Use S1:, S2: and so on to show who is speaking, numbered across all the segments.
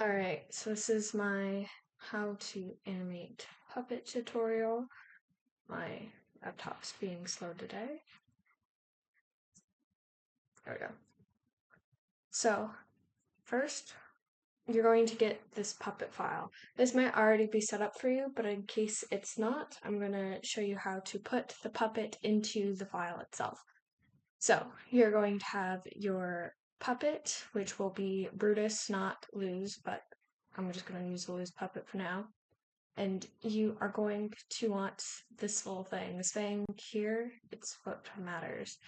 S1: Alright, so this is my how to animate puppet tutorial. My laptop's being slow today. There we go. So, first, you're going to get this puppet file. This might already be set up for you, but in case it's not, I'm going to show you how to put the puppet into the file itself. So, you're going to have your puppet, which will be Brutus, not Luz, but I'm just going to use the Luz puppet for now. And you are going to want this little thing. This thing here, it's what matters.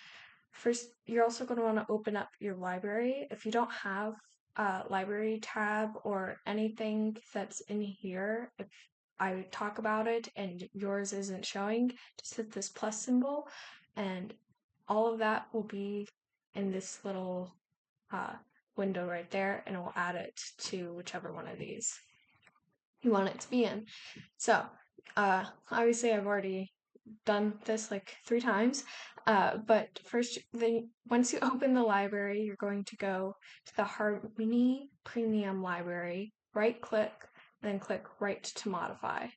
S1: First, you're also going to want to open up your library. If you don't have a library tab or anything that's in here, if I talk about it and yours isn't showing, just hit this plus symbol and all of that will be in this little window right there, and it will add it to whichever one of these you want it to be in. So, obviously I've already done this like 3 times, but first, once you open the library, you're going to go to the Harmony Premium Library, right click, then click Write to Modify.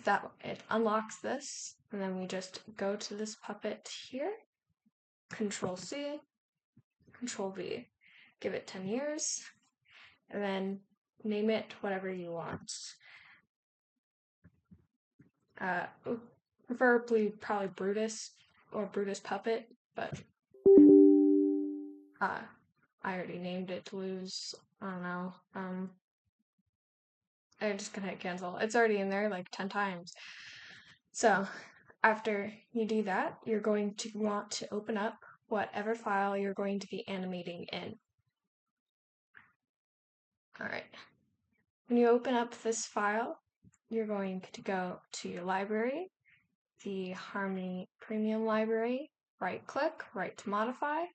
S1: That it unlocks this, and then we just go to this puppet here, Control C, Control V, give it 10 years, and then name it whatever you want. Preferably probably Brutus or Brutus Puppet, but I already named it Luz. I don't know. I'm just gonna hit cancel. It's already in there like 10 times. So after you do that, you're going to want to open up whatever file you're going to be animating in. Alright. When you open up this file, you're going to go to your library, the Harmony Premium Library, right click, Write to Modify. You're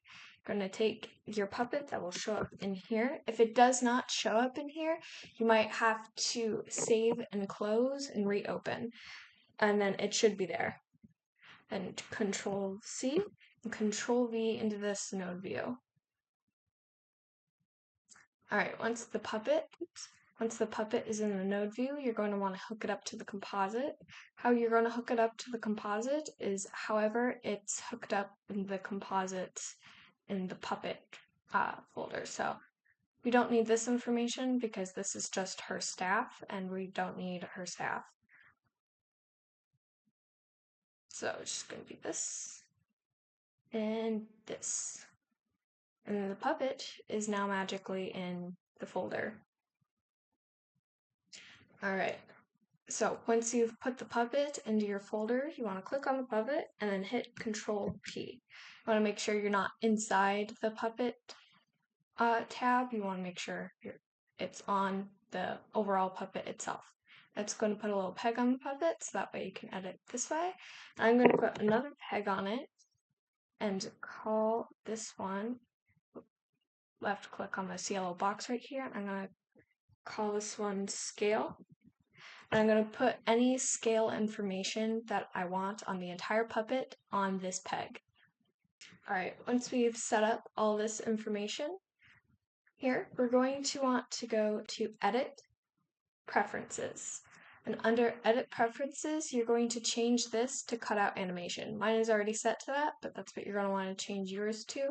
S1: going to take your puppet that will show up in here. If it does not show up in here, you might have to save and close and reopen, and then it should be there. And Control C and Control V into this node view. Alright, once the puppet is in the node view, you're going to want to hook it up to the composite. How you're going to hook it up to the composite is however it's hooked up in the composite in the puppet folder. So we don't need this information because this is just her staff and we don't need her staff. So it's just going to be this and this. And then the puppet is now magically in the folder. Alright, so once you've put the puppet into your folder, you want to click on the puppet and then hit Control P. You want to make sure you're not inside the puppet tab. You want to make sure it's on the overall puppet itself. That's going to put a little peg on the puppet so that way you can edit this way. I'm going to put another peg on it and call this one, left click on this yellow box right here. I'm going to call this one Scale. And I'm going to put any scale information that I want on the entire puppet on this peg. Alright, once we've set up all this information, here we're going to want to go to Edit, Preferences. And under Edit Preferences, you're going to change this to Cutout Animation. Mine is already set to that, but that's what you're going to want to change yours to.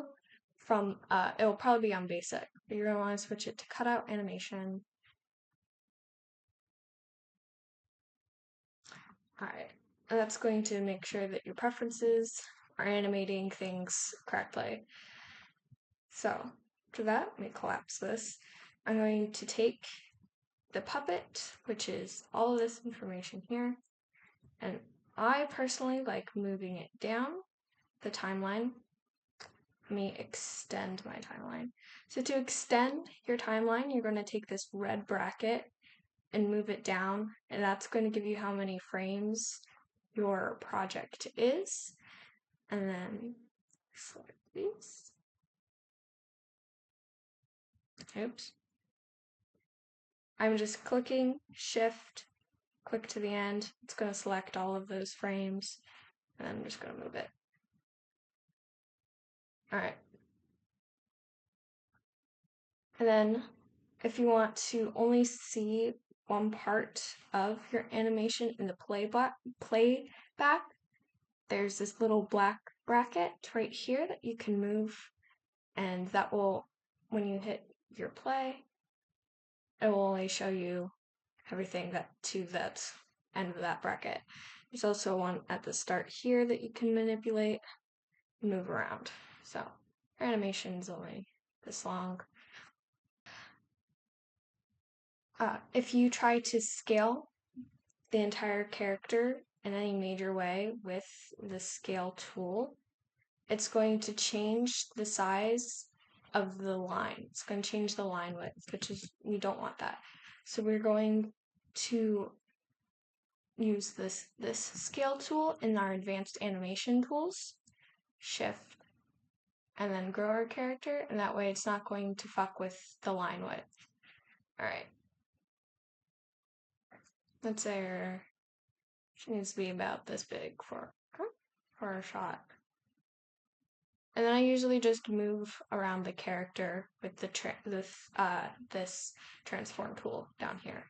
S1: From, it will probably be on Basic, but you're going to want to switch it to Cutout Animation. Alright, and that's going to make sure that your preferences are animating things correctly. So, after that, let me collapse this. I'm going to take the puppet, which is all of this information here, and I personally like moving it down the timeline. Let me extend my timeline. So to extend your timeline, you're going to take this red bracket and move it down, and that's going to give you how many frames your project is. And then select these. Oops. I'm just clicking Shift, click to the end. It's going to select all of those frames, and I'm just going to move it. Alright. And then if you want to only see one part of your animation in the playback, there's this little black bracket right here that you can move, and that will, when you hit your play, it will only show you everything that to that end of that bracket. There's also one at the start here that you can manipulate and move around. So your animation is only this long. If you try to scale the entire character in any major way with the scale tool, it's going to change the size of the line. It's going to change the line width, which is, we don't want that. So we're going to use this scale tool in our advanced animation tools, shift, and then grow our character, and that way it's not going to fuck with the line width. Alright. Let's say she needs to be about this big for a shot. And then I usually just move around the character with the this transform tool down here.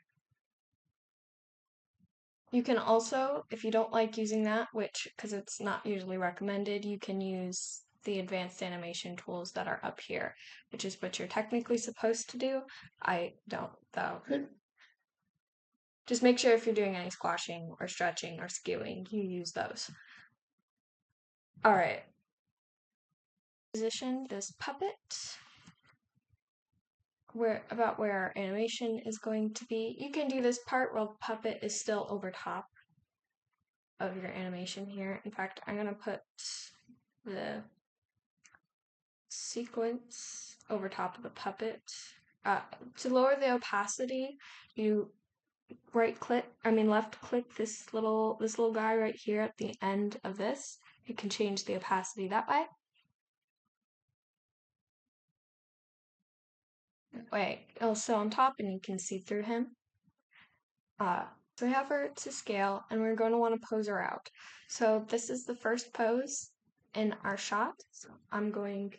S1: You can also, if you don't like using that, which, because it's not usually recommended, you can use the advanced animation tools that are up here, which is what you're technically supposed to do. I don't, though. Just make sure if you're doing any squashing or stretching or skewing, you use those. Alright. Position this puppet where our animation is going to be. You can do this part while the puppet is still over top of your animation here. In fact, I'm going to put the sequence over top of the puppet. To lower the opacity, you left click this little guy right here at the end of this. You can change the opacity that way. Wait, also on top, and you can see through him. So we have her to scale, and we're going to want to pose her out. So this is the first pose in our shot. So I'm going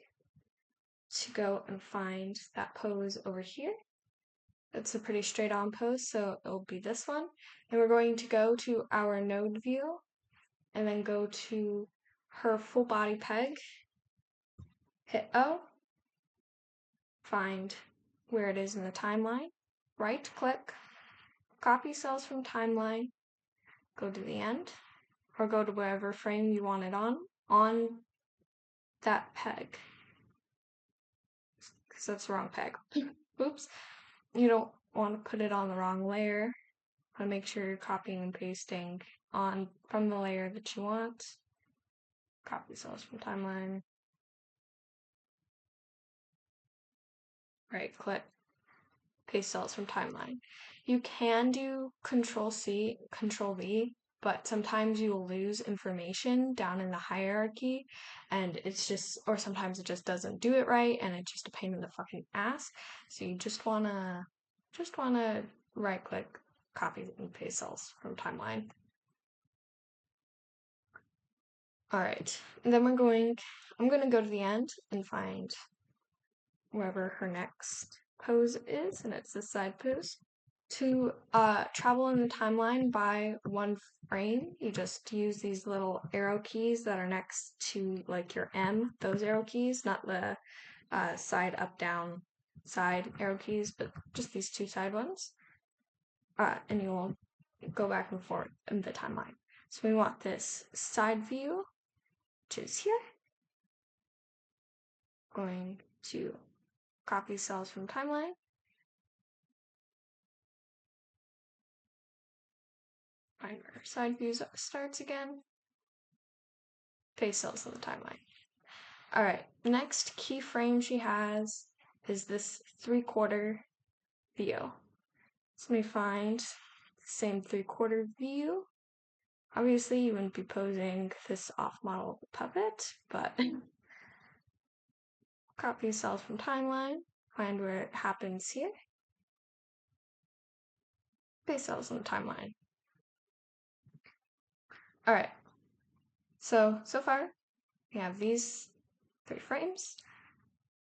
S1: to go and find that pose over here. It's a pretty straight on pose, so it'll be this one. And we're going to go to our node view, and then go to her full body peg, hit O, find where it is in the timeline, right click, copy cells from timeline, go to the end, or go to wherever frame you want it on that peg. Because that's the wrong peg. Oops. You don't want to put it on the wrong layer. Want to make sure you're copying and pasting on from the layer that you want. Copy cells from timeline. Right click, paste cells from timeline. You can do Control C, Control V, but sometimes you will lose information down in the hierarchy, and it's just, or sometimes it just doesn't do it right, and it's just a pain in the fucking ass. So you just wanna right click, copy and paste cells from timeline. Alright, then I'm gonna go to the end and find wherever her next pose is, and it's this side pose. To travel in the timeline by one frame, you just use these little arrow keys that are next to like your M, those arrow keys, not the side up down side arrow keys, but just these two side ones. And you will go back and forth in the timeline. So we want this side view, which is here. Going to copy cells from timeline. Find where side view starts again. Paste cells in the timeline. Alright, next keyframe she has is this 3/4 view. So let me find the same 3/4 view. Obviously, you wouldn't be posing this off model puppet, but copy cells from timeline, find where it happens here. Paste cells in the timeline. Alright, so far we have these 3 frames.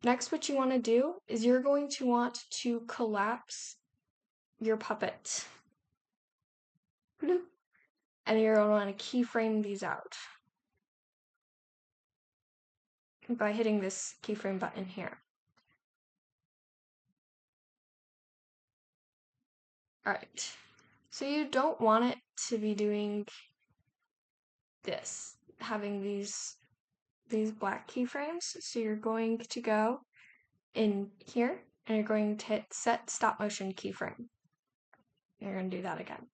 S1: Next, what you want to do is you're going to want to collapse your puppet. And you're going to want to keyframe these out by hitting this keyframe button here. Alright, so you don't want it to be doing this, having these black keyframes. So you're going to go in here and you're going to hit set stop motion keyframe. You're going to do that again.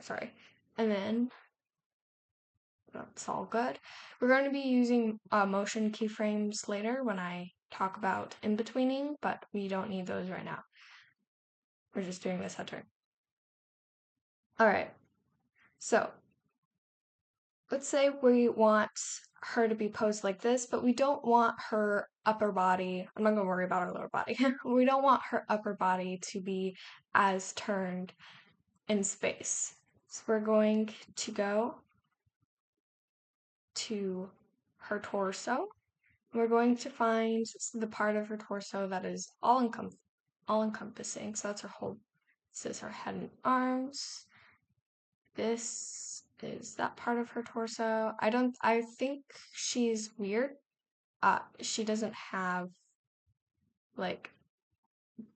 S1: Sorry. And then that's all good. We're going to be using motion keyframes later when I talk about in-betweening, but we don't need those right now. We're just doing this head turn. Alright, so let's say we want her to be posed like this, but we don't want her upper body, I'm not going to worry about her lower body, we don't want her upper body to be as turned in space. So we're going to go to her torso. We're going to find the part of her torso that is all encompassing. So that's her whole, this is her head and arms. This is that part of her torso. I think she's weird. She doesn't have like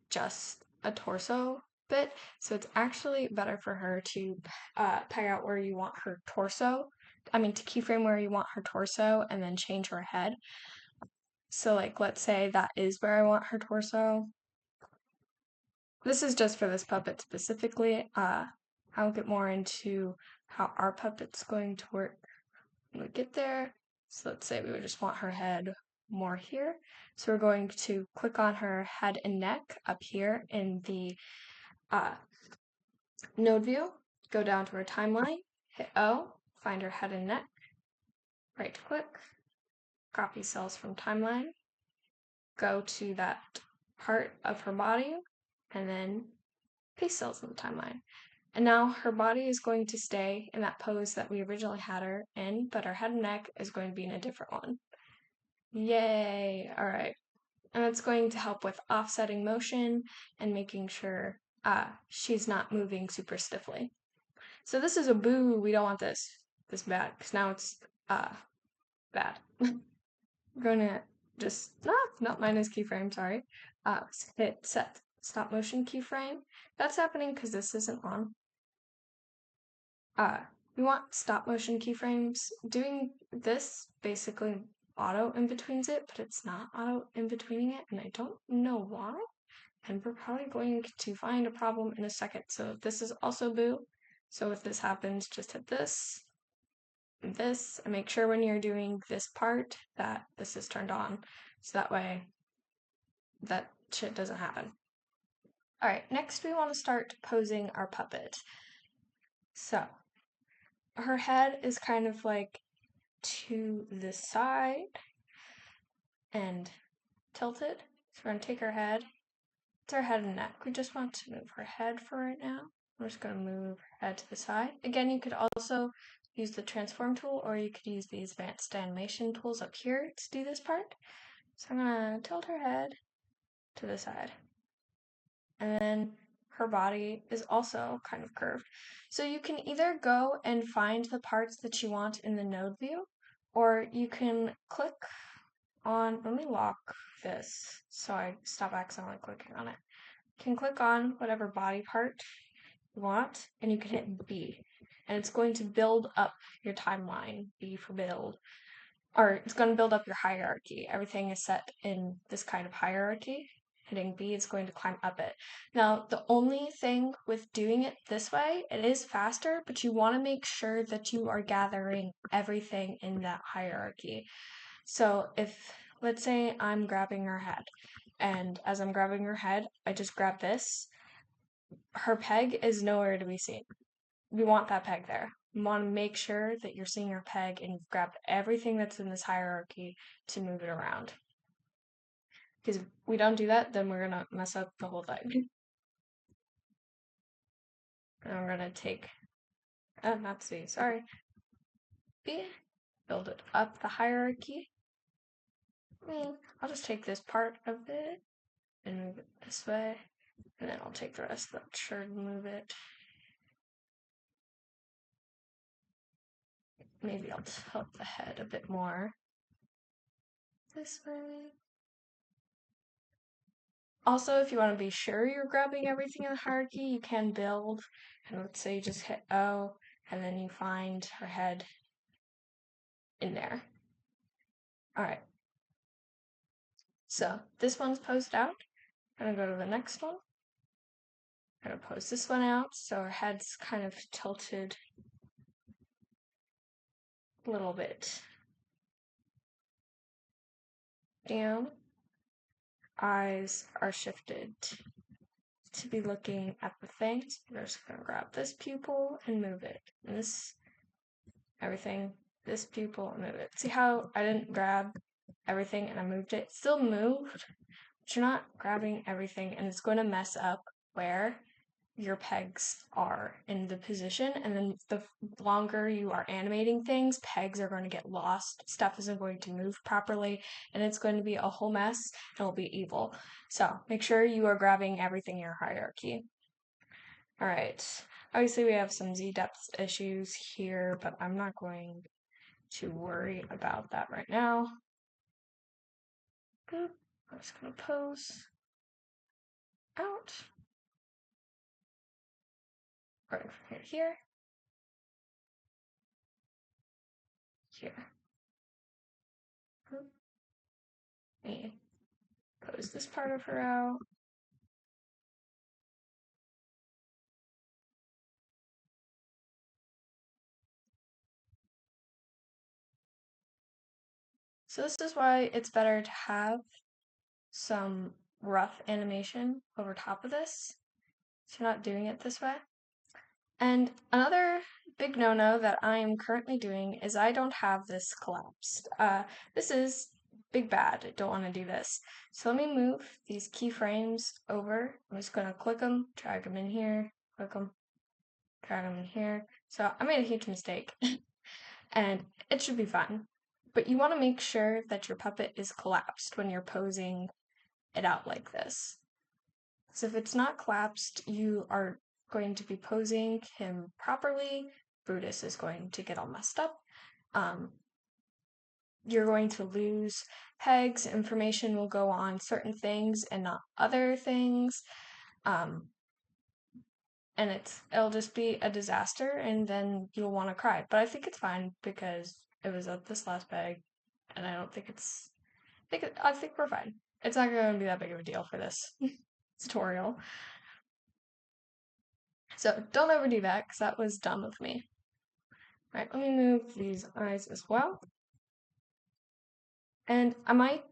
S1: just a torso bit, so it's actually better for her to peg out where you want her torso. I mean, to keyframe where you want her torso and then change her head. So like, let's say that is where I want her torso. This is just for this puppet specifically. I'll get more into how our puppet's going to work when we get there. So let's say we would just want her head more here. So we're going to click on her head and neck up here in the node view, go down to her timeline, hit O, find her head and neck, right click, copy cells from timeline, go to that part of her body, and then paste cells in the timeline. And now her body is going to stay in that pose that we originally had her in, but her head and neck is going to be in a different one. Yay! All right. And it's going to help with offsetting motion and making sure she's not moving super stiffly. So this is a boo. We don't want this bad, because now it's bad. We're going to just, not minus keyframe, sorry. Hit set stop motion keyframe. That's happening because this isn't on. We want stop motion keyframes. Doing this basically auto in betweens it, but it's not auto in betweening it, and I don't know why. And we're probably going to find a problem in a second. So this is also boo. So if this happens, just hit this, and make sure when you're doing this part that this is turned on. So that way that shit doesn't happen. All right, next we want to start posing our puppet. So her head is kind of like to the side and tilted. So we're going to take her head. It's her head and neck. We just want to move her head for right now. I'm just going to move her head to the side. Again, you could also use the transform tool, or you could use these advanced animation tools up here to do this part. So I'm going to tilt her head to the side. And then her body is also kind of curved. So you can either go and find the parts that you want in the node view, or you can click on, let me lock this so I stop accidentally clicking on it. You can click on whatever body part you want, and you can hit B. And it's going to build up your timeline, B for build. Or it's going to build up your hierarchy. Everything is set in this kind of hierarchy. Hitting B is going to climb up it. Now, the only thing with doing it this way, it is faster, but you want to make sure that you are gathering everything in that hierarchy. So if, let's say I'm grabbing her head, and as I'm grabbing her head, I just grab this, her peg is nowhere to be seen. We want that peg there. You want to make sure that you're seeing your peg and you've grabbed everything that's in this hierarchy to move it around. Because if we don't do that, then we're going to mess up the whole thing. And I'm going to take, not C, sorry, B, build it up the hierarchy. I'll just take this part of it and move it this way, and then I'll take the rest of the shirt and move it. Maybe I'll tilt the head a bit more this way. Also, if you want to be sure you're grabbing everything in the hierarchy, you can build, and let's say you just hit O, and then you find her head in there. Alright. So, this one's posed out. I'm going to go to the next one. I'm going to pose this one out, so her head's kind of tilted a little bit down. Eyes are shifted to be looking at the thing. So we're just going to grab this pupil and move it. And this, everything, this pupil and move it. See how I didn't grab everything and I moved it? It still moved, but you're not grabbing everything, and it's going to mess up where your pegs are in the position, and then the longer you are animating things, pegs are going to get lost, stuff isn't going to move properly, and it's going to be a whole mess, and it'll be evil. So make sure you are grabbing everything in your hierarchy. Alright, obviously we have some z-depth issues here, but I'm not going to worry about that right now. I'm just going to pose out. Right from here to here. Here. And pose this part of her out. So this is why it's better to have some rough animation over top of this, so you're not doing it this way. And another big no-no that I am currently doing is I don't have this collapsed. This is big bad. I don't want to do this. So let me move these keyframes over. I'm just going to click them, drag them in here, click them, drag them in here. So I made a huge mistake, and it should be fine. But you want to make sure that your puppet is collapsed when you're posing it out like this. So if it's not collapsed, you are going to be posing him properly. Brutus is going to get all messed up. You're going to lose pegs. Information will go on certain things and not other things. And it'll just be a disaster, and then you'll want to cry. But I think it's fine because it was at this last peg, and I don't think it's. I think we're fine. It's not going to be that big of a deal for this tutorial. So don't overdo that, because that was dumb of me. Right, let me move these eyes as well. And I might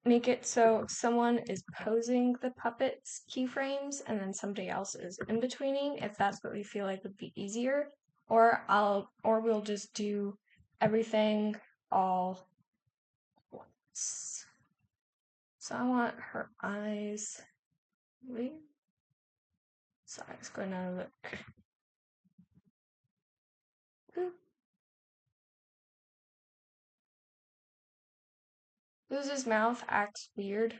S1: make it so someone is posing the puppet's keyframes and then somebody else is in betweening, if that's what we feel like would be easier. Or we'll just do everything all once. So I want her eyes. So I'm just going to look. Luz's mouth acts weird.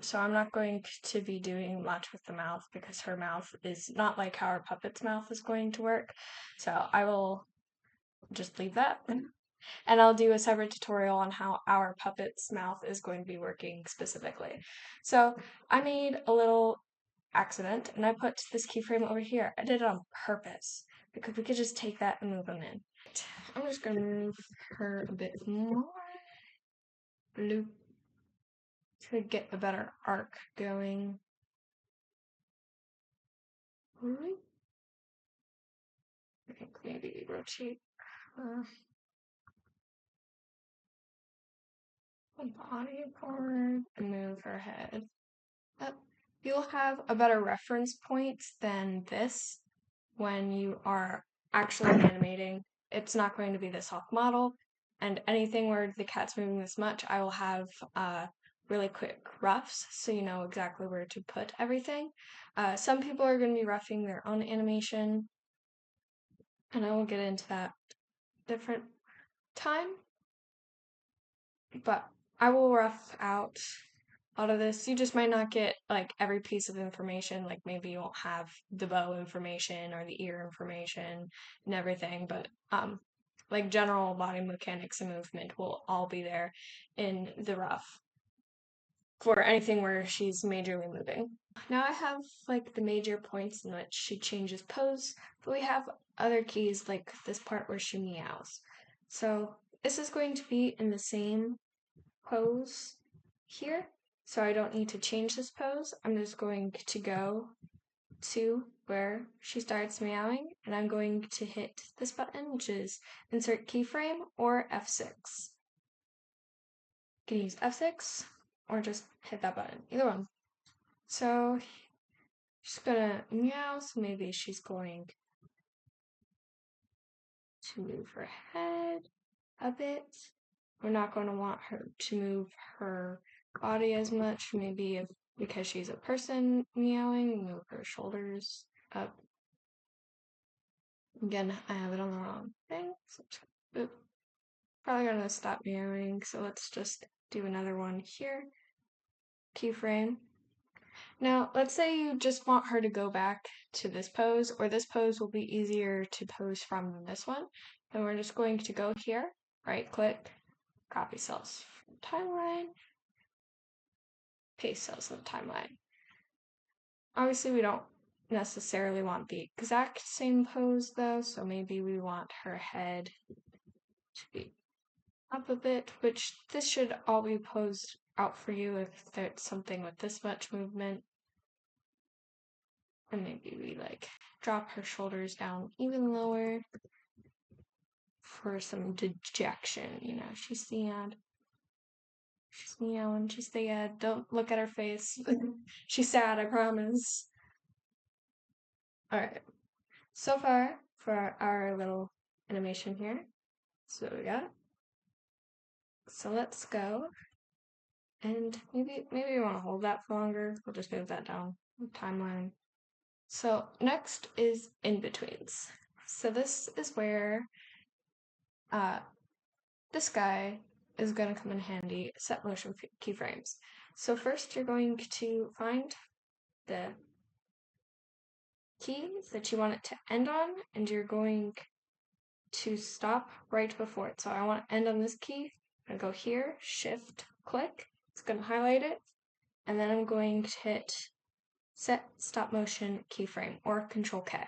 S1: So I'm not going to be doing much with the mouth because her mouth is not like how our puppet's mouth is going to work. So I will just leave that. And I'll do a separate tutorial on how our puppet's mouth is going to be working specifically. So I made a little accident and I put this keyframe over here. I did it on purpose because we could just take that and move them in. I'm just going to move her a bit more. Bloop. To get a better arc going. I think maybe rotate her body part and move her head up. You'll have a better reference point than this when you are actually animating. It's not going to be this off model, and anything where the cat's moving this much, I will have really quick roughs so you know exactly where to put everything. Some people are going to be roughing their own animation, and I will get into that different time. But I will rough out a lot of this. You just might not get like every piece of information. Like maybe you won't have the bow information or the ear information and everything, but like general body mechanics and movement will all be there in the rough for anything where she's majorly moving. Now I have like the major points in which she changes pose, but we have other keys like this part where she meows. So this is going to be in the same pose here. So I don't need to change this pose. I'm just going to go to where she starts meowing, and I'm going to hit this button, which is insert keyframe or F6. You can use F6 or just hit that button, either one. So she's gonna meow, so maybe she's going to move her head a bit. We're not going to want her to move her body as much, maybe if because she's a person meowing, move her shoulders up. Again, I have it on the wrong thing. So probably gonna stop meowing, so let's just do another one here. Keyframe. Now, let's say you just want her to go back to this pose, or this pose will be easier to pose from than this one. Then we're just going to go here, right click, copy cells from timeline, paste cells in the timeline. Obviously, we don't necessarily want the exact same pose though, so maybe we want her head to be up a bit, which this should all be posed out for you if there's something with this much movement. And maybe we like drop her shoulders down even lower for some dejection, you know, she's sad. She's meowing, she's sad. Don't look at her face. She's sad, I promise. Alright. So far for our little animation here. So we got. So let's go. And maybe we want to hold that for longer. We'll just move that down. Timeline. So next is in-betweens. So this is where this guy is going to come in handy, set motion keyframes. So first you're going to find the key that you want it to end on, and you're going to stop right before it. So I want to end on this key. I'm going to go here, shift, click. It's going to highlight it. And then I'm going to hit set stop motion keyframe or Control K.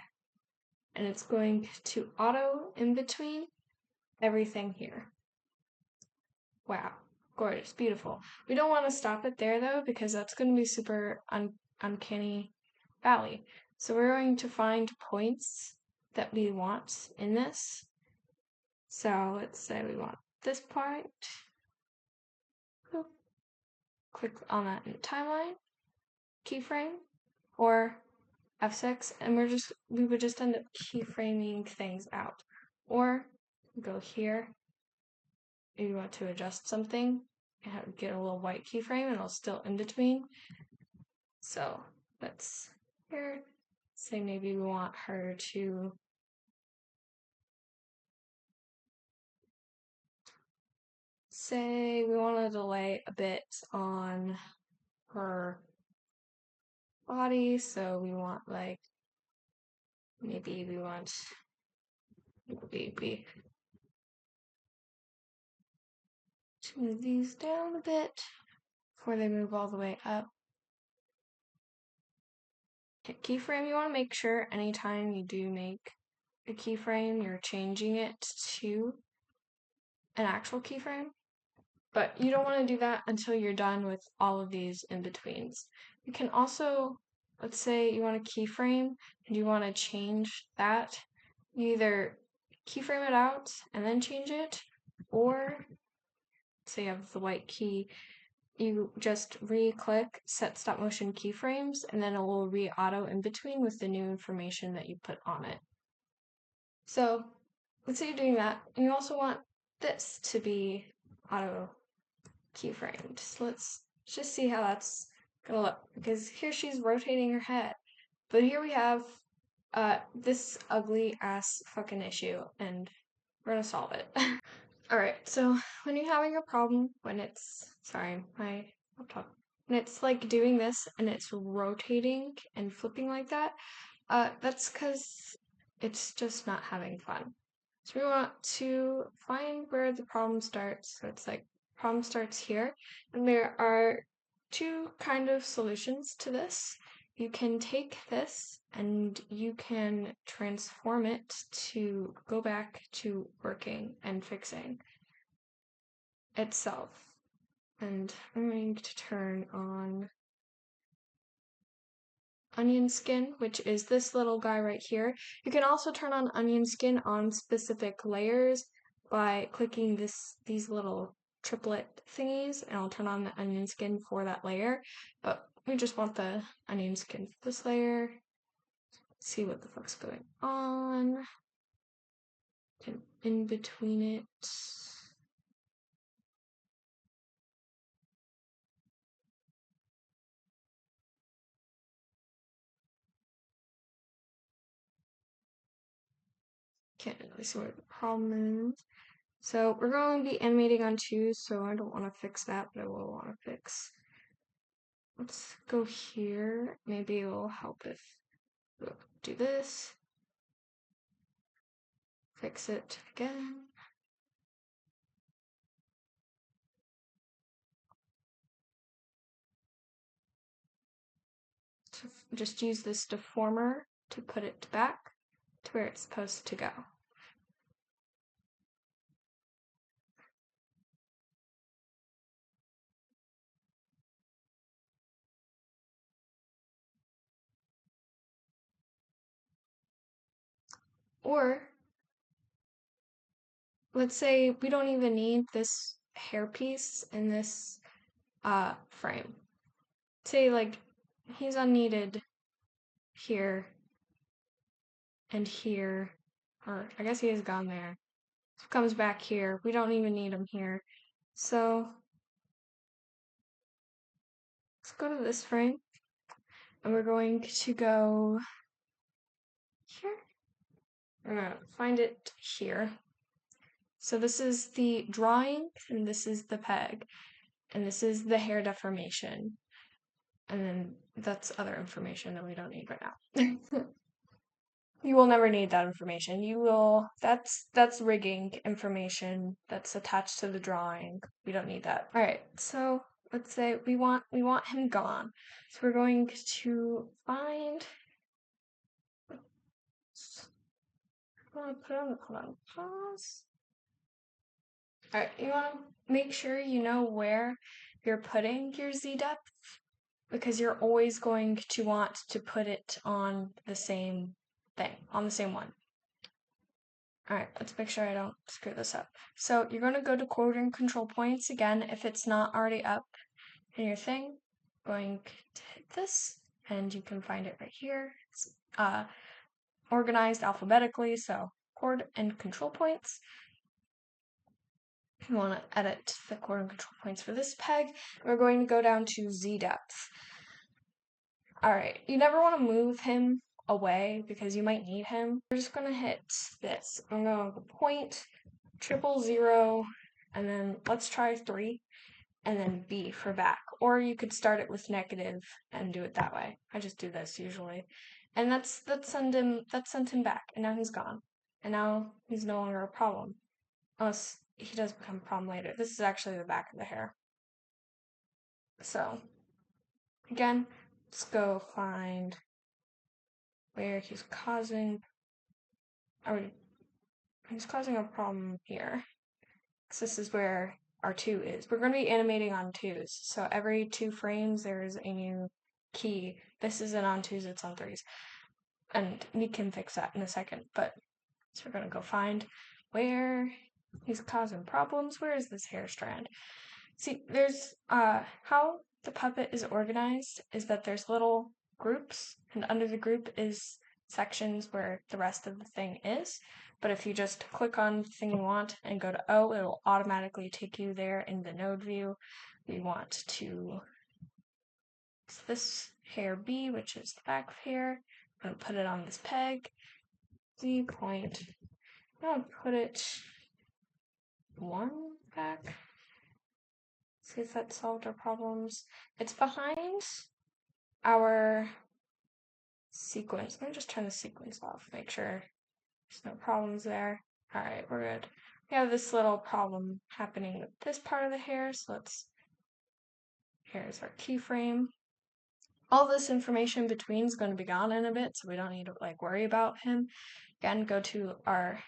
S1: And it's going to auto in between everything here. Wow, gorgeous, beautiful. We don't want to stop it there though, because that's going to be super uncanny valley. So we're going to find points that we want in this. So let's say we want this point. Click on that in the timeline, keyframe, or F6, and we would just end up keyframing things out. Or go here. If you want to adjust something, get a little white keyframe and it'll still in between. So let's here say maybe we want her to say we want to delay a bit on her body, so we want like maybe we want maybe to move these down a bit before they move all the way up. Hit keyframe. You want to make sure anytime you do make a keyframe, you're changing it to an actual keyframe. But you don't want to do that until you're done with all of these in-betweens. You can also, let's say you want a keyframe and you want to change that. You either keyframe it out and then change it, or say you have the white key, you just re-click set stop motion keyframes, and then it will re-auto in between with the new information that you put on it. So let's say you're doing that, and you also want this to be auto keyframed. So let's just see how that's gonna look, because here she's rotating her head, but here we have this ugly ass fucking issue, and we're gonna solve it. Alright, so when you're having a problem, when it's, sorry, my laptop, when it's like doing this and it's rotating and flipping like that, that's because it's just not having fun. So we want to find where the problem starts. So it's like problem starts here, and there are two kind of solutions to this. You can take this and you can transform it to go back to working and fixing itself. And I'm going to turn on onion skin, which is this little guy right here. You can also turn on onion skin on specific layers by clicking these little triplet thingies, and I'll turn on the onion skin for that layer. But we just want the onion skin for this layer. See what the fuck's going on. And in between it. Can't really see what the problem is. So we're going to be animating on 2, so I don't want to fix that, but I will want to fix. Let's go here. Maybe it will help if we do this. Fix it again. So just use this deformer to put it back to where it's supposed to go. Or let's say we don't even need this hairpiece in this frame. Say like he's unneeded here and here, or I guess he has gone there. So comes back here. We don't even need him here. So let's go to this frame, and we're going to go here. We're gonna find it here. So this is the drawing, and this is the peg, and this is the hair deformation. And then that's other information that we don't need right now. You will never need that information. You will, that's rigging information that's attached to the drawing. We don't need that. All right, so let's say we want him gone. So we're going to find, hold on, pause. All right, you want to make sure you know where you're putting your Z depth, because you're always going to want to put it on the same thing, on the same one. All right, let's make sure I don't screw this up. So you're going to go to coordinate control points again if it's not already up in your thing. Going to hit this, and you can find it right here. It's organized alphabetically, so chord and control points. You want to edit the chord and control points for this peg. We're going to go down to Z depth. All right, you never want to move him away because you might need him. We're just going to hit this. I'm going to point 000, and then let's try 3, and then B for back. Or you could start it with negative and do it that way. I just do this usually. And that sent him back, and now he's gone. And now he's no longer a problem. Unless he does become a problem later. This is actually the back of the hair. So again, let's go find where he's causing a problem here. Because this is where our 2 is. We're going to be animating on 2s. So every 2 frames there's a new key. This isn't on 2s, it's on 3s. And we can fix that in a second. But so we're going to go find where he's causing problems. Where is this hair strand? See, there's how the puppet is organized is that there's little groups, and under the group is sections where the rest of the thing is. But if you just click on the thing you want and go to O, it will automatically take you there in the node view. We want to, it's this hair B, which is the back of hair. I'm going to put it on this peg. Z point. I'm going to put it 1 back. See if that solved our problems. It's behind our sequence. Let me just turn the sequence off, make sure there's no problems there. Alright, we're good. We have this little problem happening with this part of the hair, so here's our keyframe. All this information between is going to be gone in a bit, so we don't need to worry about him. Again, go to our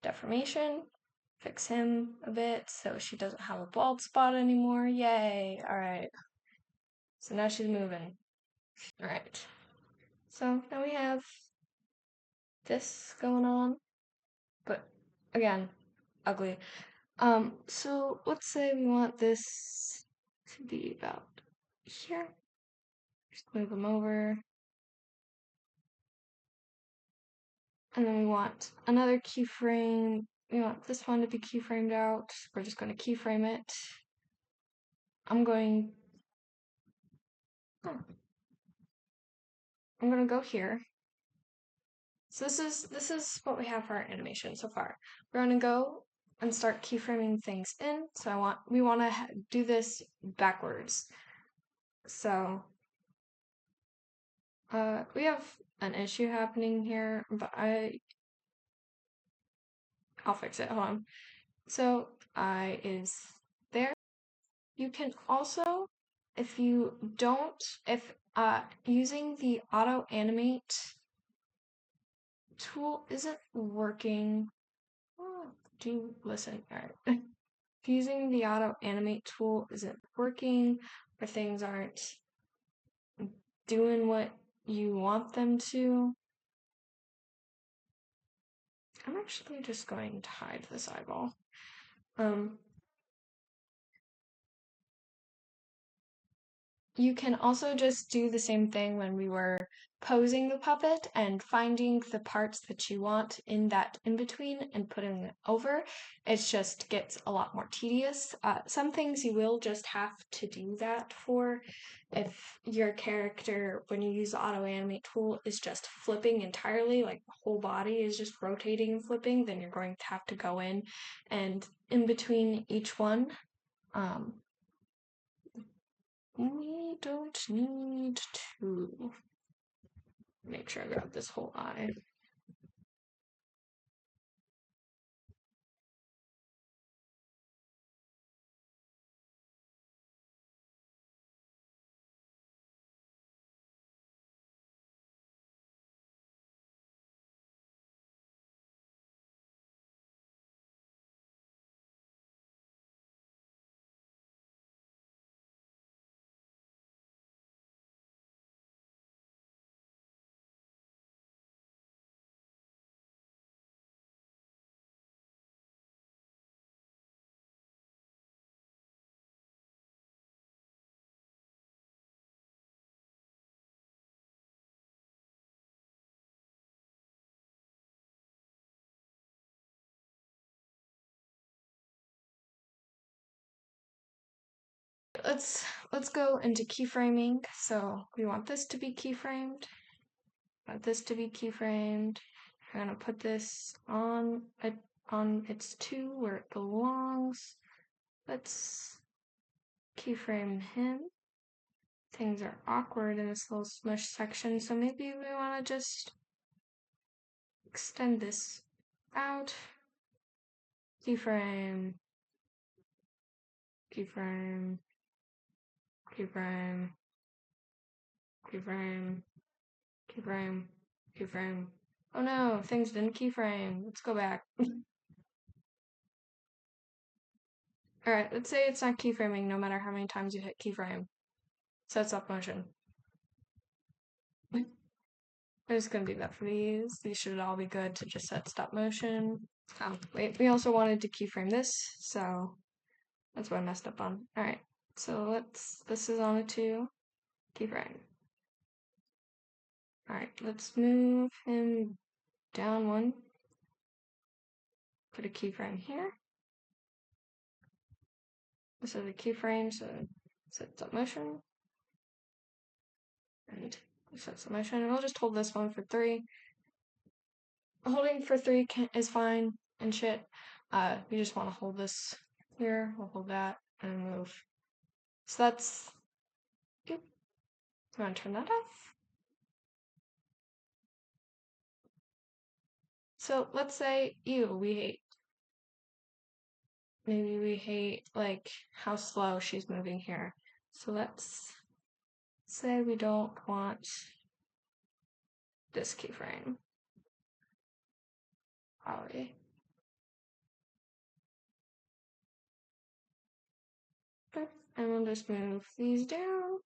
S1: deformation, fix him a bit so she doesn't have a bald spot anymore. Yay! Alright. So now she's moving. Alright. So now we have this going on, but again, ugly. So let's say we want this to be about here. Just move them over. And then we want another keyframe. We want this one to be keyframed out. We're just going to keyframe it. I'm going to go here. So this is what we have for our animation so far. We're going to go and start keyframing things in. So we want to do this backwards. So we have an issue happening here, but I'll fix it. Hold on. So I is there. You can also, if using the auto animate tool isn't working, do listen. All right. If using the auto animate tool isn't working, or things aren't doing what you want them to, I'm actually just going to hide this eyeball. You can also just do the same thing when we were posing the puppet and finding the parts that you want in that in-between and putting it over. It just gets a lot more tedious. Some things you will just have to do that for. If your character, when you use the auto animate tool, is just flipping entirely, like the whole body is just rotating and flipping, then you're going to have to go in and in between each one. We don't need to make sure I grab this whole eye. Let's go into keyframing. So we want this to be keyframed. Want this to be keyframed. I'm gonna put this on its 2 where it belongs. Let's keyframe him. Things are awkward in this little smush section, so maybe we want to just extend this out. Keyframe. Keyframe. Keyframe. Keyframe. Keyframe. Keyframe. Oh no, things didn't keyframe. Let's go back. Alright, let's say it's not keyframing no matter how many times you hit keyframe. Set stop motion. I'm just gonna do that for these. These should all be good to just set stop motion. Oh, wait, we also wanted to keyframe this, so that's what I messed up on. Alright, so this is on a 2. Keyframe. Alright, let's move him down 1. Put a keyframe here. This is a keyframe, so set stop motion. And set stop motion. And we'll just hold this one for 3. Holding for 3 is fine and shit. you just want to hold this here, we'll hold that, and move. So that's good. You want to turn that off? So let's say, maybe we hate like how slow she's moving here. So let's say we don't want this keyframe. Probably. Okay. And we'll just move these down.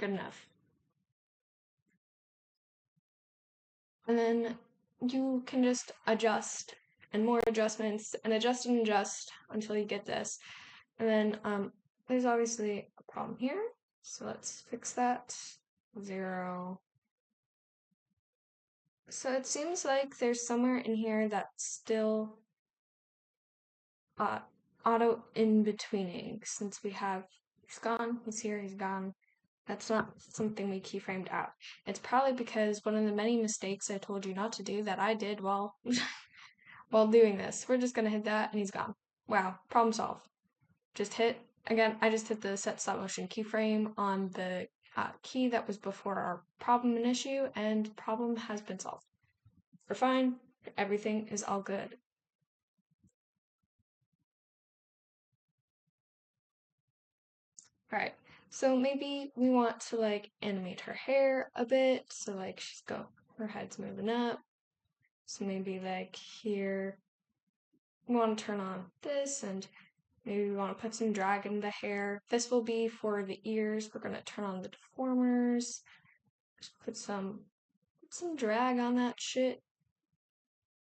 S1: Good enough. And then you can just adjust and more adjustments and adjust until you get this. And then there's obviously a problem here. So let's fix that. 0. So it seems like there's somewhere in here that's still auto in betweening, since we have he's gone, he's here, he's gone. That's not something we keyframed out. It's probably because one of the many mistakes I told you not to do that I did while while doing this. We're just gonna hit that and he's gone. Wow, problem solved. Just hit again. I just hit the set stop motion keyframe on the key that was before our problem and issue, and problem has been solved. We're fine. Everything is all good. Alright, so maybe we want to like animate her hair a bit. So like her head's moving up. So maybe like here, we want to turn on this, and maybe we want to put some drag in the hair. This will be for the ears. We're going to turn on the deformers. Just put some drag on that shit.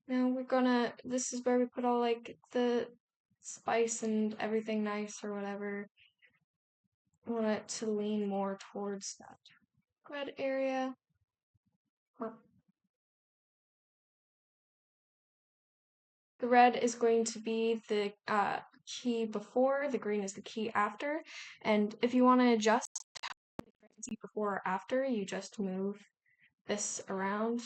S1: Now this is where we put all like the spice and everything nice or whatever. I want it to lean more towards that red area. The red is going to be the key before, the green is the key after. And if you want to adjust the before or after, you just move this around.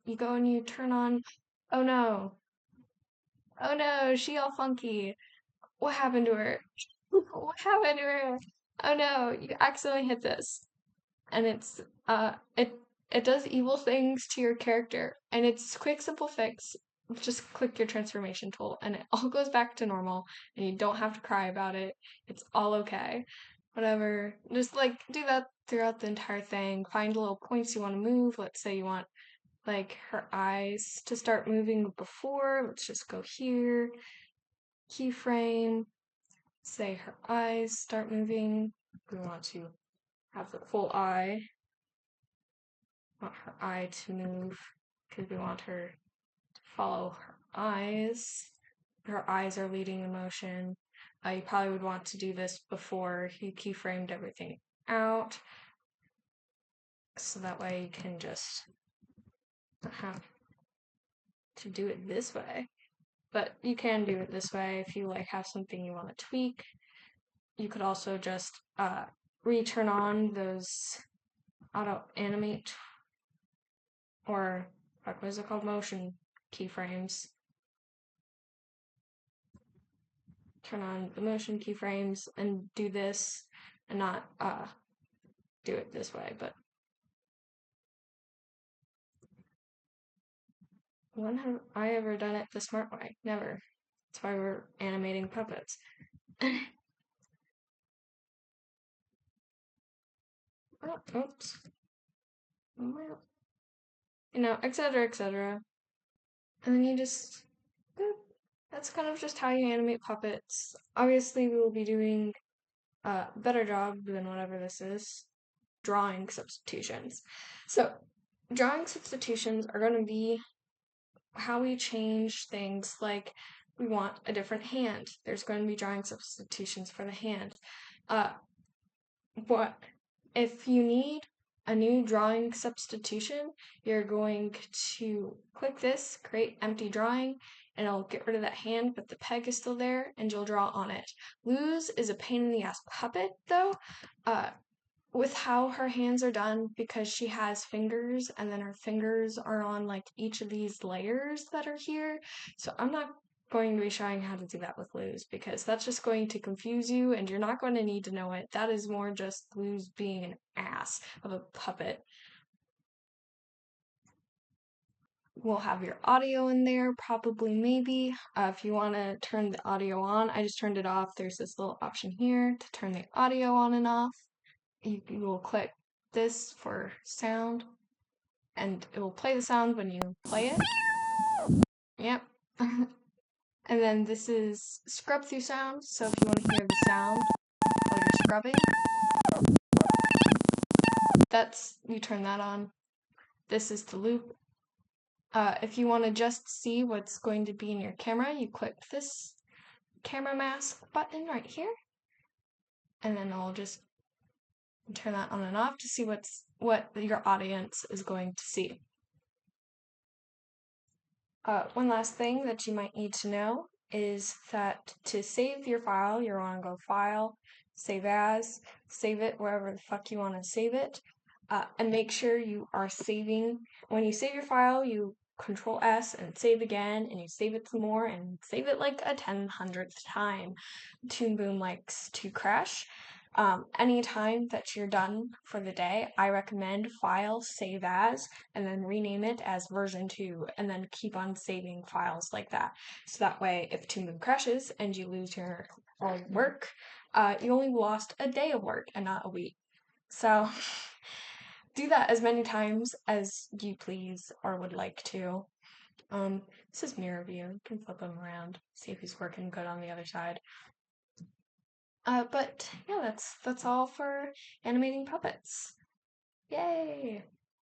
S1: You go and you turn on, oh no, she all funky. What happened to her? What happened to her? Oh no, you accidentally hit this. And it does evil things to your character. And it's quick, simple fix. Just click your transformation tool and it all goes back to normal and you don't have to cry about it. It's all okay. Whatever. Just like do that throughout the entire thing. Find little points you want to move. Let's say you want like her eyes to start moving before. Let's just go here. Keyframe. Say her eyes start moving. We want to have the full eye. Want her eye to move because we want her to follow her eyes. Her eyes are leading the motion. You probably would want to do this before you keyframed everything out. So that way you can just have to do it this way. But you can do it this way if you like have something you want to tweak. You could also just return on those auto animate or what is it called? Motion keyframes. Turn on the motion keyframes and do this and not do it this way, but when have I ever done it the smart way? Never. That's why we're animating puppets. Oh, oops. Well, etc., etc. And then you just, that's kind of just how you animate puppets. Obviously, we will be doing a better job than whatever this is. drawing substitutions. So drawing substitutions are going to be how we change things, like we want a different hand. There's going to be drawing substitutions for the hand. What if you need a new drawing substitution, you're going to click this, create empty drawing, and it'll get rid of that hand, but the peg is still there, and you'll draw on it. Luz is a pain in the ass puppet, though, with how her hands are done, because she has fingers, and then her fingers are on like each of these layers that are here. So I'm not going to be showing how to do that with Luz, because that's just going to confuse you and you're not going to need to know it. That is more just Luz being an ass of a puppet. We'll have your audio in there, probably, maybe. If you want to turn the audio on, I just turned it off. There's this little option here to turn the audio on and off. You will click this for sound, and it will play the sound when you play it. Yep. And then this is scrub through sound, so if you want to hear the sound while you're scrubbing, you turn that on. This is the loop. If you want to just see what's going to be in your camera, you click this camera mask button right here, and then I'll just turn that on and off to see what your audience is going to see. One last thing that you might need to know is that to save your file, you're going to go File, Save As, save it wherever the fuck you want to save it, and make sure you are saving. When you save your file, you Control S and save again, and you save it some more, and save it like a 100th time. Toon Boom likes to crash. Anytime that you're done for the day, I recommend File, Save As, and then rename it as version 2, and then keep on saving files like that. So that way, if Toon Boom crashes and you lose your work, you only lost a day of work and not a week. So do that as many times as you please or would like to. This is mirror view. You can flip him around, see if he's working good on the other side. But yeah, that's all for animating puppets. Yay!